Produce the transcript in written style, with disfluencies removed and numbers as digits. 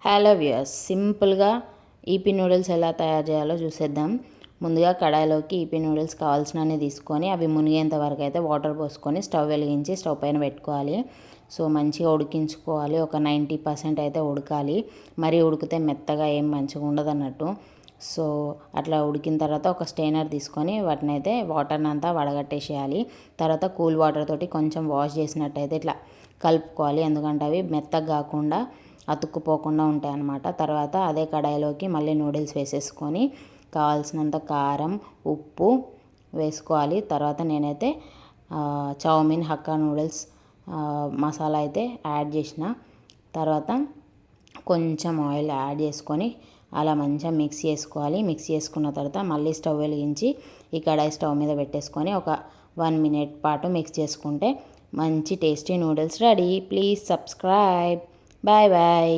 Hello viewers, సింపుల్గా EP noodles ఎలా తయారు చేయాలో చూసేద్దాం. ముందుగా కడాయిలోకి ఈపీ నూడిల్స్ కావాల్సినవి తీసుకొని అవి మునిగేంత వరకు అయితే వాటర్ పోసుకొని స్టవ్ వెలిగించి స్టవ్ పైన పెట్టుకోవాలి. సో మంచిగా ఉడికించుకోవాలి. ఒక 90% అయితే ఉడకాలి. మరీ ఉడికితే మెత్తగా ఏం మంచిగా ఉండదు అన్నట్టు. సో అట్లా ఉడికిన తర్వాత ఒక స్టెయినర్ తీసుకొని వాటిని అయితే వాటర్ని అంతా వడగట్టేసేయాలి. తర్వాత కూల్ వాటర్ తోటి కొంచెం వాష్ చేసినట్టయితే ఇట్లా కలుపుకోవాలి. ఎందుకంటే అవి మెత్తగా కాకుండా అతుక్కుపోకుండా ఉంటాయి అన్నమాట. తర్వాత అదే కడాయిలోకి మళ్ళీ నూడిల్స్ వేసేసుకొని కావాల్సినంత కారం, ఉప్పు వేసుకోవాలి. తర్వాత నేనైతే చౌమిన్ హక్కా నూడిల్స్ మసాలా అయితే యాడ్ చేసిన. తర్వాత కొంచెం ఆయిల్ యాడ్ చేసుకొని అలా మంచిగా మిక్స్ చేసుకోవాలి. మిక్స్ చేసుకున్న తర్వాత మళ్ళీ స్టవ్ వెలిగించి ఈ కడాయి స్టవ్ మీద పెట్టేసుకొని ఒక 1 minute పాటు మిక్స్ చేసుకుంటే మంచి tasty noodles ready. Please subscribe. Bye bye.